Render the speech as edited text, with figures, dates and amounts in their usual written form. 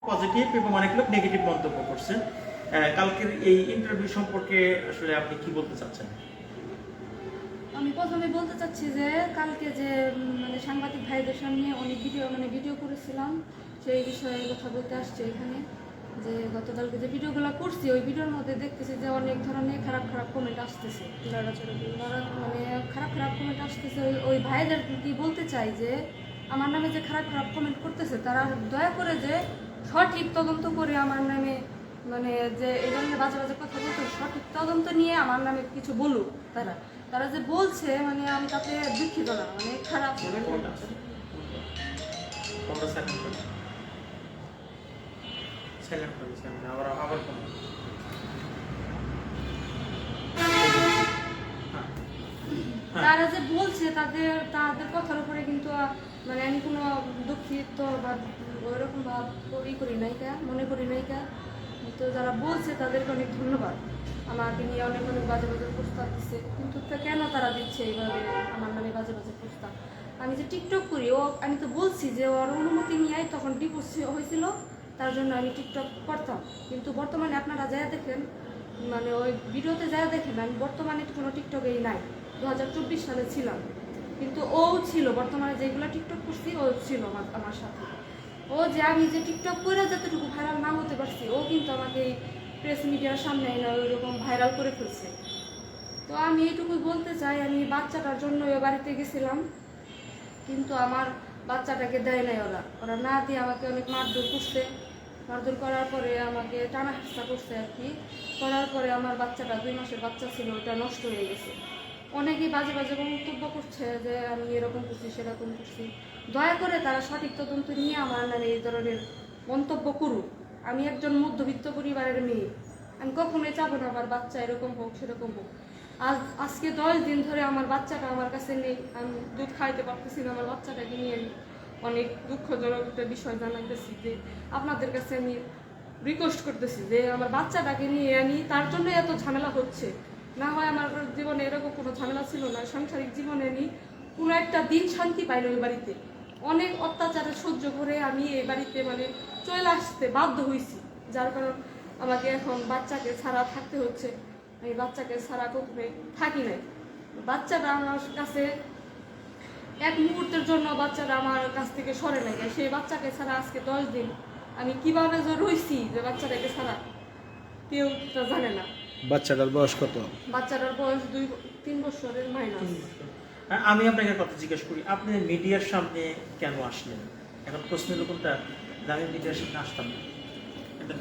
Positive এবং অনেক লোক নেগেটিভ মন্তব্য করছে। কালকের এই ইন্টারভিউ সম্পর্কে আসলে আপনি কি বলতে চাচ্ছেন? আমি প্রথমে বলতে চাচ্ছি যে কালকে যে মানে সাংবাদিক ভাইদের সামনে অনেক ভিডিও করেছিলাম, সেই বিষয়ে কথা বলতে আসছে এখানে। যে গতকালকে যে ভিডিওগুলো করছি ওই ভিডিওর মধ্যে দেখতেছি যে অনেক ধরনের খারাপ কমেন্ট আসতেছে, মানে খারাপ কমেন্ট আসতেছে। ওই ভাইদের কি বলতে চাই যে আমার নামে যে খারাপ কমেন্ট করতেছে তারা দয়া করে যে সঠিক তদন্ত করে আমার নামে, মানে যে এই ধরনের বাজে কথা বলতে সঠিক তদন্ত নিয়ে আমার নামে কিছু বলুক। তারা যে বলছে মানে আমি তাতে দুঃখিত না, মানে খারাপ। তারা যে বলছে তাদের কথার উপরে কিন্তু মানে আমি কোনো দুঃখিত বা ওইরকম ভাব মনে করি নাই। তো যারা বলছে তাদেরকে অনেক ধন্যবাদ। আমাকে নিয়ে অনেক বাজে প্রস্তাব দিচ্ছে, কিন্তু কেন তারা দিচ্ছে এইভাবে আমার নামে বাজে প্রস্তাব? আমি যে টিকটক করি, আমি তো বলছি যে ওর অনুমতি নিয়ে তখন ডিভোর্স হয়েছিল, তার জন্য আমি টিকটক করতাম। কিন্তু বর্তমানে আপনারা যারা দেখেন, মানে ওই ভিডিওতে যারা দেখেন, আমি বর্তমানে কোনো টিকটকেই নাই। 2024 সালে ছিলাম, কিন্তু ও ছিল বর্তমানে যেগুলো টিকটক করছি ও ছিল আমার সাথে। ও যে আমি যে টিকটক করে যতটুকু ভাইরাল না হতে পারছি, ও কিন্তু আমাকে প্রেস মিডিয়ার সামনে এনে ওইরকম ভাইরাল করে ফেলছে। তো আমি এইটুকুই বলতে চাই, আমি বাচ্চাটার জন্য ওই বাড়িতে গেছিলাম, কিন্তু আমার বাচ্চাটাকে দেয় নাই ওরা না দিয়ে আমাকে অনেক মারধর করার পরে আমাকে টানা হাসা করছে আর কি। করার পরে আমার বাচ্চাটা 2 মাসের বাচ্চা ছিল, ওটা নষ্ট হয়ে গেছে। অনেকেই বাজে মন্তব্য করছে যে আমি এরকম করছি সেরকম করছি। দয়া করে তারা সঠিক তদন্ত নিয়ে আমার নামে এই ধরনের মন্তব্য করুক। আমি একজন মধ্যবিত্ত পরিবারের মেয়ে, আমি কখনোই চাবো না আমার বাচ্চা এরকম হোক সেরকম হোক। আজকে 10 দিন ধরে আমার বাচ্চাটা আমার কাছে নেই, আমি দুধ খাইতে পারতেছি না। আমার বাচ্চাটাকে নিয়ে আমি অনেক দুঃখজনক একটা বিষয় জানাইতেছি যে আপনাদের কাছে আমি রিকোয়েস্ট করতেছি যে আমার বাচ্চাটাকে নিয়ে আনি, তার জন্য এত ঝামেলা হচ্ছে। না হয় আমার জীবনে এরকম কোনো ঝামেলা ছিল না, সাংসারিক জীবনে আমি কোনো একটা দিন শান্তি পাইনি। ওই বাড়িতে অনেক অত্যাচারে সহ্য করে আমি এই বাড়িতে মানে চলে আসতে বাধ্য হয়েছি, যার কারণ আমাকে এখন বাচ্চাকে ছাড়া থাকতে হচ্ছে। আমি বাচ্চাকে ছাড়া কখনোই থাকি নাই। বাচ্চাটা আমার কাছে এক মুহূর্তের জন্য বাচ্চাটা আমার কাছ থেকে সরে নাই। সেই বাচ্চাকে ছাড়া আজকে 10 দিন আমি কিভাবে যে রইছি, যে বাচ্চাটাকে ছাড়া কেউ তা জানে না। বাচ্চাটার বয়স কত? বাচ্চাটার বয়স 2-3 বছরের মাইনাস। আমি আপনাকে কথা জিজ্ঞেস করি, আপনি মিডিয়ার সামনে কেন আসলেন? এখন প্রশ্ন হলো কোনটা, যে আমি মিডিয়ার সামনে আসতাম না, এটা